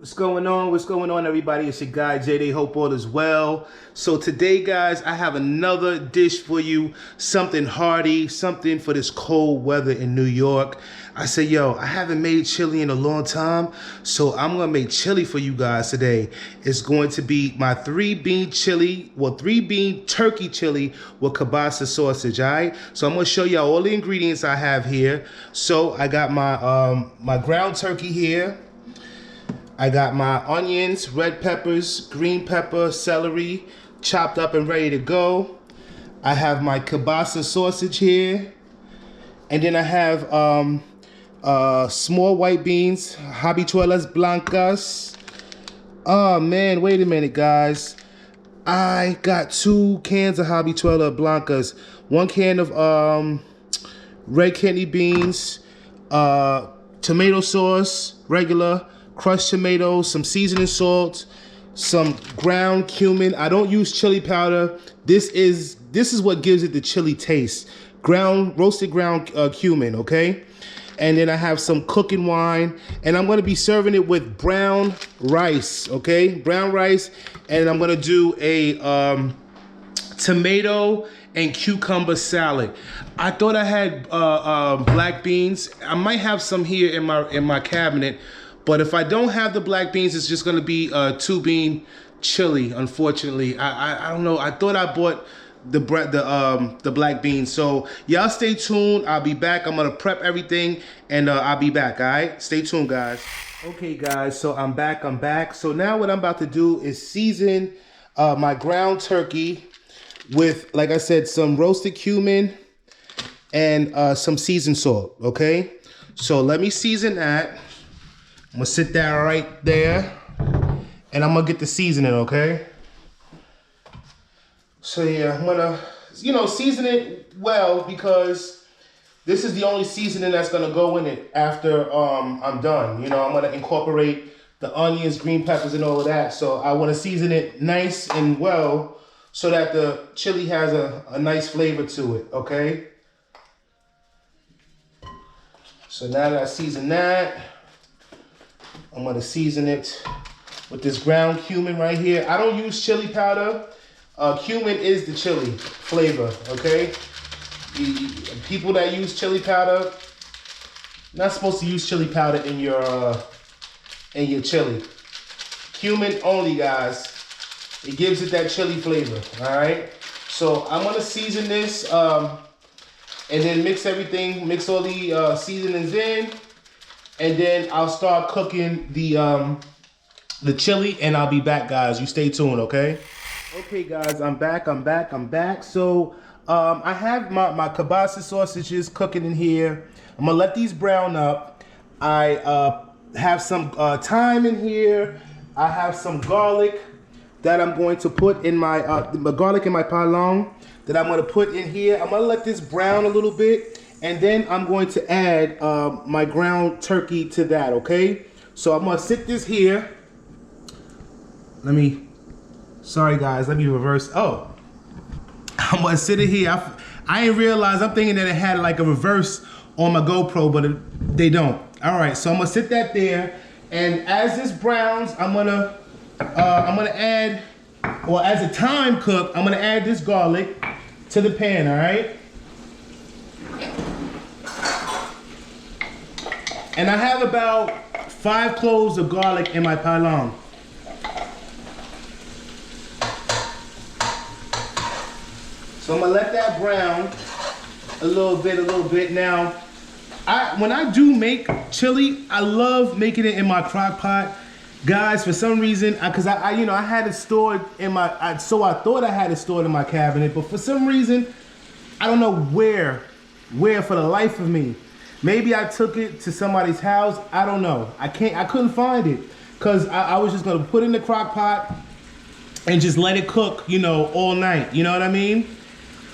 What's going on? What's going on, everybody? It's your guy, JD. Hope all is well. So today, guys, I have another dish for you. Something hearty, something for this cold weather in New York. I said, yo, I haven't made chili in a long time, so I'm going to make chili for you guys today. It's going to be my 3-bean chili, well, 3-bean turkey chili with kielbasa sausage, all right? So I'm going to show you all the ingredients I have here. So I got my, my ground turkey here. I got my onions, red peppers, green pepper, celery, chopped up and ready to go. I have my kielbasa sausage here. And then I have small white beans, habichuelas blancas. Oh man, wait a minute, guys. I got 2 cans of habichuela blancas, 1 can of red kidney beans, tomato sauce, regular, crushed tomatoes, some seasoning salt, some ground cumin. I don't use chili powder. This is what gives it the chili taste. Roasted ground cumin, okay? And then I have some cooking wine, and I'm gonna be serving it with brown rice, okay? Brown rice, and I'm gonna do a tomato and cucumber salad. I thought I had black beans. I might have some here in my cabinet. But if I don't have the black beans, it's just gonna be 2-bean chili, unfortunately. I don't know, I thought I bought the black beans. So y'all stay tuned, I'll be back. I'm gonna prep everything and I'll be back, all right? Stay tuned, guys. Okay, guys, so I'm back. So now what I'm about to do is season my ground turkey with, like I said, some roasted cumin and some seasoned salt, okay? So let me season that. I'm gonna sit that right there, and I'm gonna get the seasoning, okay? So yeah, I'm gonna, season it well, because this is the only seasoning that's gonna go in it after I'm done. I'm gonna incorporate the onions, green peppers, and all of that. So I wanna season it nice and well so that the chili has a nice flavor to it, okay? So now that I season that, I'm gonna season it with this ground cumin right here. I don't use chili powder. Cumin is the chili flavor, okay? People that use chili powder, not supposed to use chili powder in your chili. Cumin only, guys. It gives it that chili flavor, all right? So I'm gonna season this and then mix all the seasonings in. And then I'll start cooking the chili, and I'll be back, guys. You stay tuned, okay? Okay, guys, I'm back. So I have my kielbasa sausages cooking in here. I'm gonna let these brown up. I have some thyme in here. I have some garlic that I'm going to put in my garlic in my palong that I'm gonna put in here. I'm gonna let this brown a little bit. And then I'm going to add my ground turkey to that, okay? So I'm gonna sit this here. Sorry guys, let me reverse. Oh, I'm gonna sit it here. I didn't realize, I'm thinking that it had like a reverse on my GoPro, but they don't. All right, so I'm gonna sit that there. And as this browns, I'm gonna add, or as a time cook, I'm gonna add this garlic to the pan, all right? And I have about 5 cloves of garlic in my palong. So I'm gonna let that brown a little bit. Now, when I do make chili, I love making it in my crock pot. Guys, for some reason, because I had it stored in my, so I thought I had it stored in my cabinet, but for some reason, I don't know where for the life of me. Maybe I took it to somebody's house. I don't know. I couldn't find it, because I was just gonna put it in the crock pot and just let it cook, all night. You know what I mean?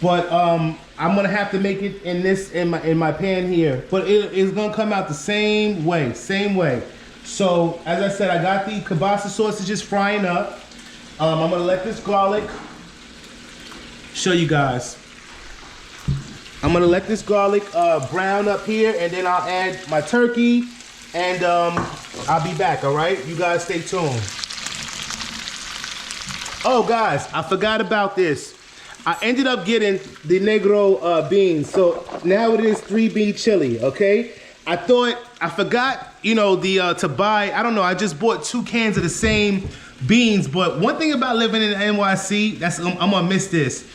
But I'm gonna have to make it in my pan here. But it's gonna come out the same way. So as I said, I got the kielbasa sausages frying up. I'm gonna let this garlic show you guys. I'm gonna let this garlic brown up here, and then I'll add my turkey and I'll be back, all right? You guys stay tuned. Oh, guys, I forgot about this. I ended up getting the Negro beans. So now it is 3-bean chili, okay? I forgot, you know, to buy, I don't know, I just bought 2 cans of the same beans. But one thing about living in NYC, I'm gonna miss this.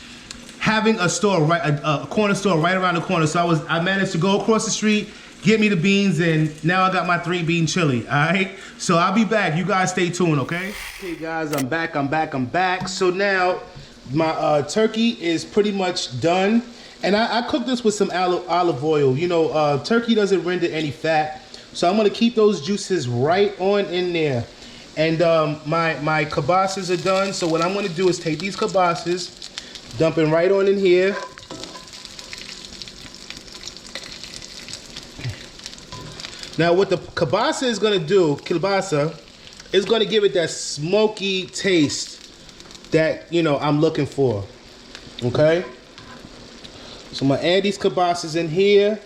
Having a store, a corner store right around the corner. So I managed to go across the street, get me the beans, and now I got my 3-bean chili, all right? So I'll be back. You guys stay tuned, okay? Okay, guys, I'm back. So now my turkey is pretty much done. And I cooked this with some olive oil. You know, turkey doesn't render any fat. So I'm gonna keep those juices right on in there. And my kielbasas are done. So what I'm gonna do is take these kielbasas, dump it right on in here. Now what the kielbasa is gonna do, is gonna give it that smoky taste that, you know, I'm looking for, okay? So I'm gonna add these kielbasas in here.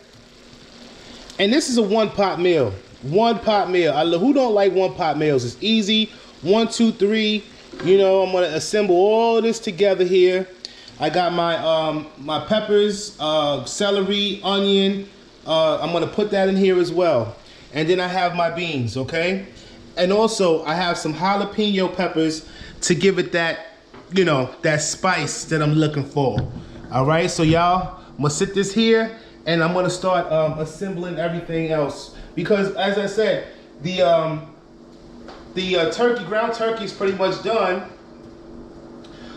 And this is a 1-pot meal. 1-pot meal. Who don't like 1-pot meals? It's easy. 1, 2, 3. You know, I'm gonna assemble all this together here. I got my peppers, celery, onion. I'm gonna put that in here as well. And then I have my beans, okay? And also I have some jalapeno peppers to give it that, you know, that spice that I'm looking for. All right, so y'all, I'm gonna sit this here and I'm gonna start assembling everything else. Because as I said, the ground turkey is pretty much done.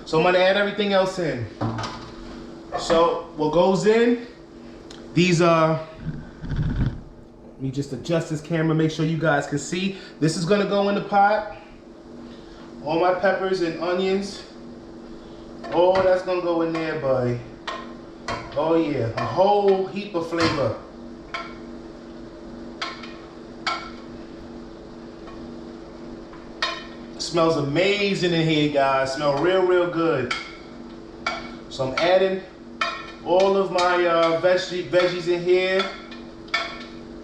So I'm gonna add everything else in. So what goes in, these let me just adjust this camera, make sure you guys can see. This is gonna go in the pot. All my peppers and onions. Oh, that's gonna go in there, buddy. Oh yeah, a whole heap of flavor. Smells amazing in here, guys. Smell real, real good. So I'm adding all of my veggies in here.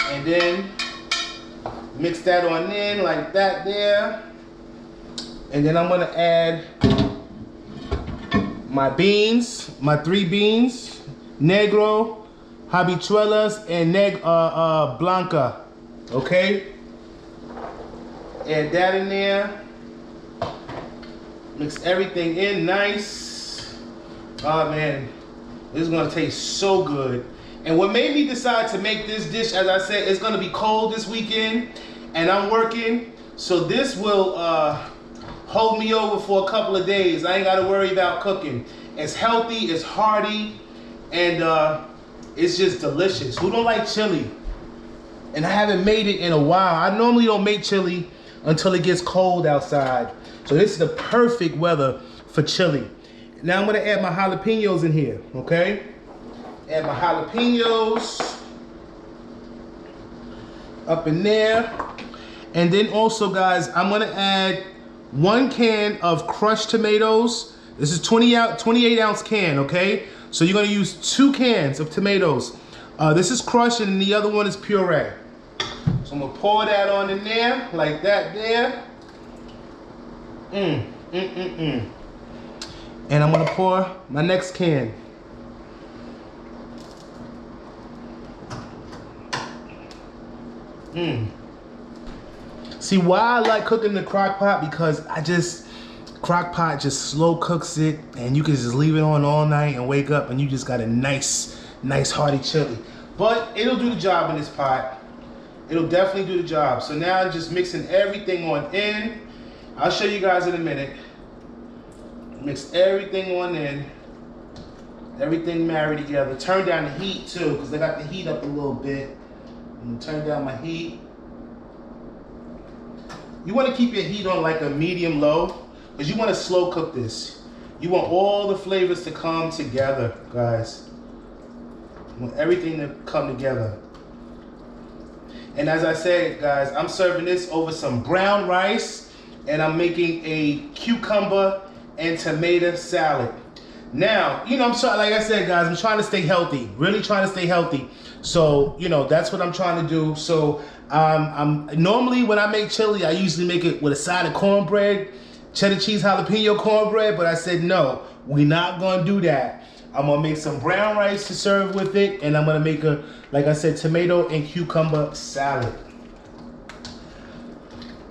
And then mix that on in like that there. And then I'm gonna add my beans, my 3 beans, negro, habichuelas, and blanca. Okay? Add that in there. Mix everything in nice. Oh man, this is gonna taste so good. And what made me decide to make this dish, as I said, it's gonna be cold this weekend and I'm working. So this will hold me over for a couple of days. I ain't gotta worry about cooking. It's healthy, it's hearty, and it's just delicious. Who don't like chili? And I haven't made it in a while. I normally don't make chili until it gets cold outside. So this is the perfect weather for chili. Now I'm gonna add my jalapenos in here, okay? Add my jalapenos up in there. And then also, guys, I'm gonna add 1 can of crushed tomatoes. This is 28 ounce can, okay? So you're gonna use 2 cans of tomatoes. This is crushed and the other one is puree. So I'm gonna pour that on in there, like that there. And I'm gonna pour my next can. See why I like cooking in the crock pot? Because crock pot just slow cooks it and you can just leave it on all night and wake up and you just got a nice hearty chili. But it'll do the job in this pot. It'll definitely do the job. So now I'm just mixing everything on in. I'll show you guys in a minute. Mix everything on in. Everything married together. Turn down the heat too, because I got the heat up a little bit. I'm gonna turn down my heat. You want to keep your heat on like a medium low, because you want to slow cook this. You want all the flavors to come together, guys. You want everything to come together. And as I said, guys, I'm serving this over some brown rice, and I'm making a cucumber and tomato salad. Now, you know, like I said, guys, I'm trying to stay healthy, really trying to stay healthy. So, you know, that's what I'm trying to do. So I'm normally when I make chili, I usually make it with a side of cornbread, cheddar cheese jalapeno cornbread, but I said no, we're not gonna do that. I'm gonna make some brown rice to serve with it, and I'm gonna make a, like I said, tomato and cucumber salad.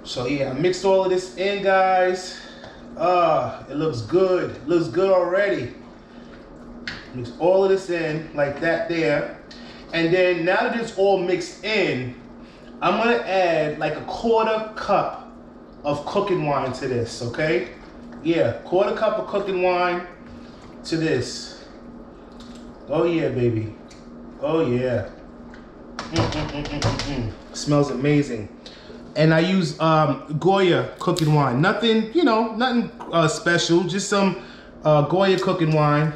So yeah, I mixed all of this in, guys. It looks good. It looks good already. Mix all of this in like that there. And then now that it's all mixed in, I'm gonna add like a 1/4 cup of cooking wine to this, okay? Yeah, 1/4 cup of cooking wine to this. Oh yeah, baby. Oh yeah. Smells amazing. And I use Goya cooking wine. Nothing, you know, nothing special. Just some Goya cooking wine.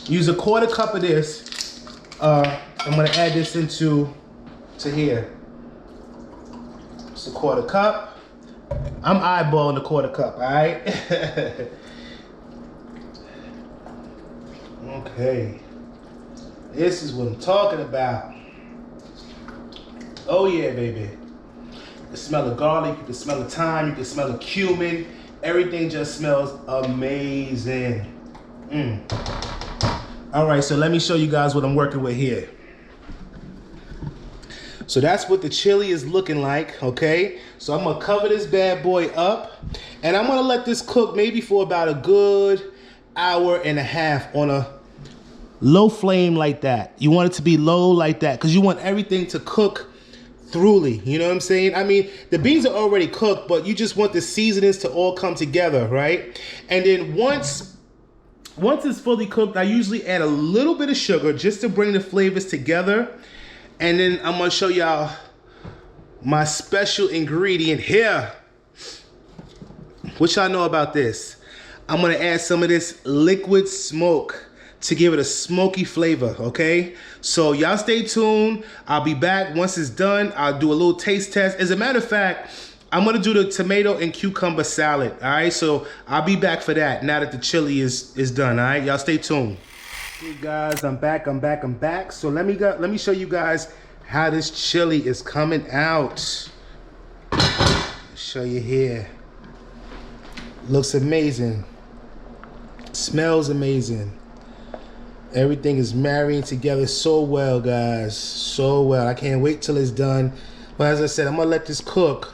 Use a 1/4 cup of this. I'm gonna add this into here. It's a 1/4 cup. I'm eyeballing the 1/4 cup, all right? Okay. This is what I'm talking about. Oh yeah, baby. You can smell the garlic, you can smell the thyme, you can smell the cumin. Everything just smells amazing. All right, so let me show you guys what I'm working with here. So that's what the chili is looking like, okay? So I'm gonna cover this bad boy up, and I'm gonna let this cook maybe for about a good 1.5 hours on a low flame like that. You want it to be low like that because you want everything to cook thoroughly, you know what I'm saying? I mean, the beans are already cooked, but you just want the seasonings to all come together, right? And then once it's fully cooked, I usually add a little bit of sugar just to bring the flavors together. And then I'm gonna show y'all my special ingredient here. What y'all know about this? I'm gonna add some of this liquid smoke to give it a smoky flavor, okay? So y'all stay tuned. I'll be back once it's done. I'll do a little taste test. As a matter of fact, I'm gonna do the tomato and cucumber salad, all right? So I'll be back for that now that the chili is done, all right? Y'all stay tuned. Hey guys, I'm back. So let me show you guys how this chili is coming out. Show you here. Looks amazing. Smells amazing. Everything is marrying together so well, guys. So well. I can't wait till it's done. But as I said, I'm gonna let this cook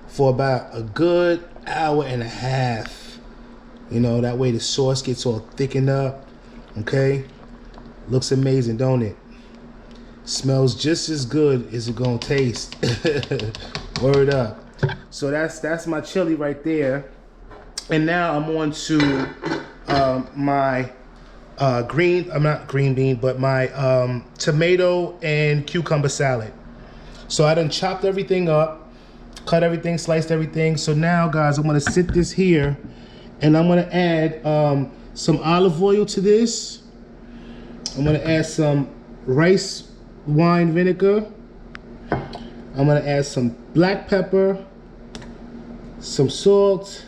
for about a good 1.5 hours. You know, that way the sauce gets all thickened up. Okay, looks amazing, don't it? Smells just as good as it gonna taste. Word up. So that's my chili right there. And now I'm on to my my tomato and cucumber salad. So I done chopped everything up, cut everything, sliced everything. So now, guys, I'm gonna sit this here, and I'm gonna add some olive oil to this. I'm gonna add some rice wine vinegar. I'm gonna add some black pepper, some salt,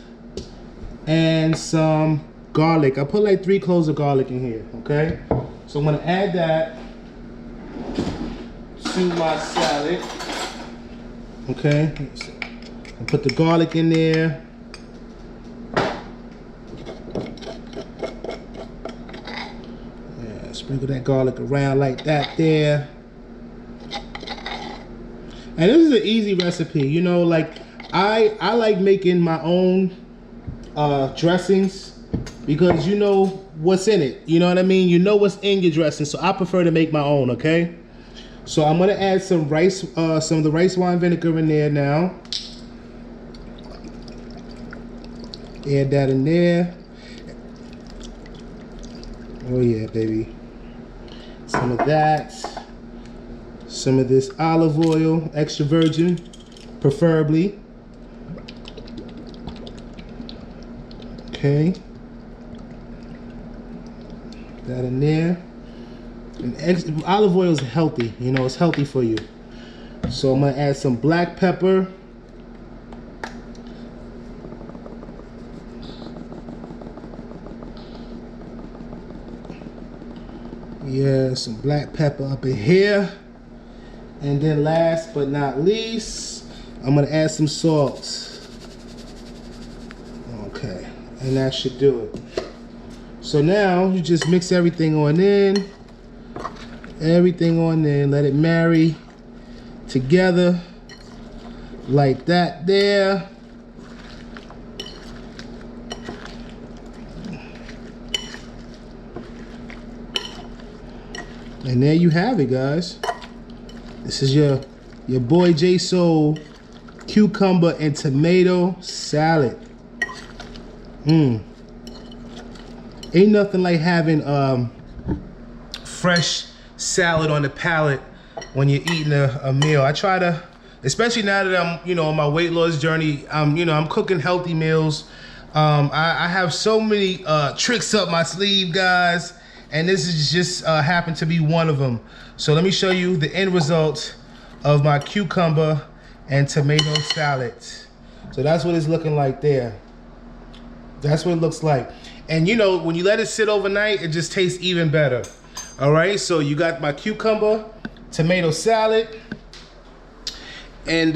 and some garlic. I put like 3 cloves of garlic in here, okay? So I'm gonna add that to my salad, okay? I'll put the garlic in there. Sprinkle that garlic around like that there. And this is an easy recipe, you know, like I like making my own dressings because you know what's in it, you know what I mean? You know what's in your dressing, so I prefer to make my own, okay? So I'm gonna add some rice, some of the rice wine vinegar in there now. Add that in there. Oh yeah, baby. Some of that, some of this olive oil, extra virgin, preferably. Okay. That in there. And olive oil is healthy, you know, it's healthy for you. So I'm gonna add some black pepper. Yeah, some black pepper up in here. And then last but not least, I'm gonna add some salt. Okay, and that should do it. So now you just mix everything on in. Everything on in, let it marry together like that there. And there you have it, guys. This is your boy J Soul cucumber and tomato salad. Ain't nothing like having fresh salad on the palate when you're eating a meal. I try to, especially now that I'm, you know, on my weight loss journey, I'm cooking healthy meals. I have so many tricks up my sleeve, guys, and this is just happened to be one of them. So let me show you the end result of my cucumber and tomato salad. So that's what it's looking like there. That's what it looks like. And you know, when you let it sit overnight, it just tastes even better. All right, so you got my cucumber, tomato salad, and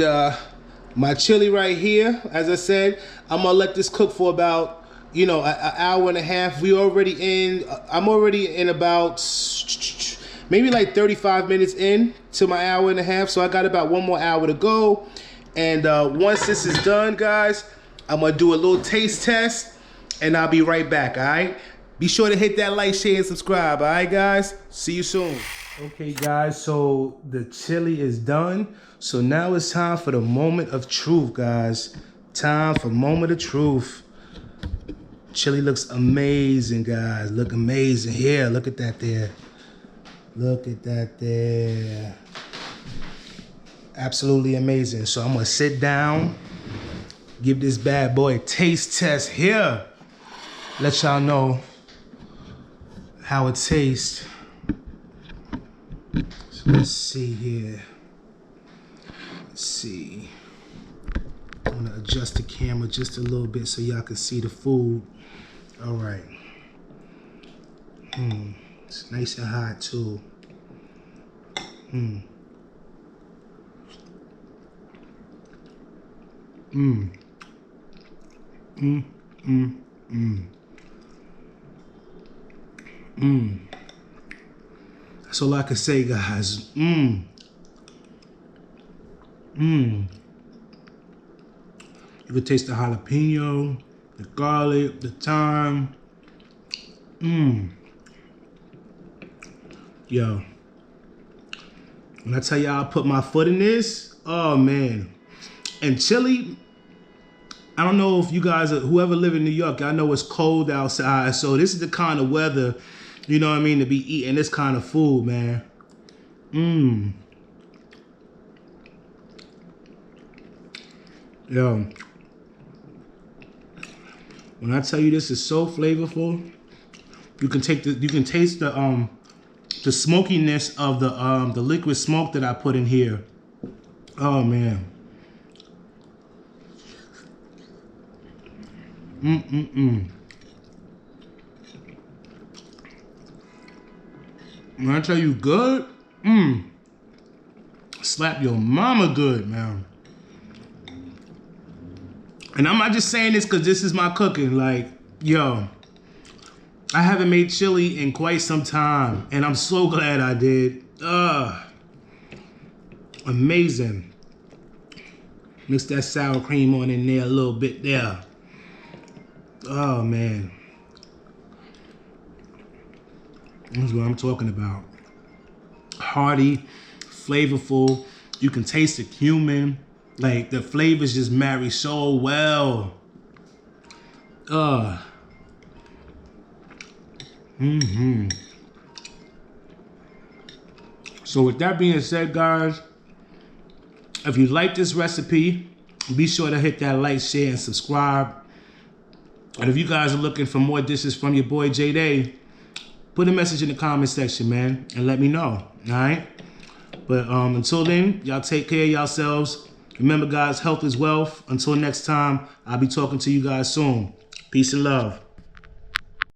my chili right here. As I said, I'm gonna let this cook for about, you know, an hour and a half. I'm already in about maybe like 35 minutes in to my hour and a half. So I got about 1 more hour to go. And once this is done, guys, I'm gonna do a little taste test and I'll be right back, all right? Be sure to hit that like, share, and subscribe, all right, guys? See you soon. Okay, guys, so the chili is done. So now it's time for the moment of truth, guys. Time for moment of truth. Chili looks amazing, guys. Look amazing. Here, look at that there. Look at that there. Absolutely amazing. So I'm gonna sit down, give this bad boy a taste test here. Let y'all know how it tastes. So let's see here. Let's see. I'm gonna adjust the camera just a little bit so y'all can see the food. All right. It's nice and hot too. That's all I can say, guys. You can taste the jalapeno, the garlic, the thyme. Yo, when I tell y'all I put my foot in this, oh man. And chili, I don't know if you guys, whoever live in New York, I know it's cold outside, so this is the kind of weather, you know what I mean, to be eating this kind of food, man. Yo, when I tell you this is so flavorful, you can taste the smokiness of the liquid smoke that I put in here. Oh man. When I tell you good, slap your mama good, man. And I'm not just saying this because this is my cooking. Like, yo, I haven't made chili in quite some time, and I'm so glad I did. Amazing. Mix that sour cream on in there a little bit there. Oh man, that's what I'm talking about. Hearty, flavorful. You can taste the cumin. Like the flavors just marry so well. So with that being said, guys, if you like this recipe, be sure to hit that like, share, and subscribe. And if you guys are looking for more dishes from your boy J-Day, put a message in the comment section, man, and let me know, all right? But until then, y'all take care of yourselves. Remember, guys, health is wealth. Until next time, I'll be talking to you guys soon. Peace and love.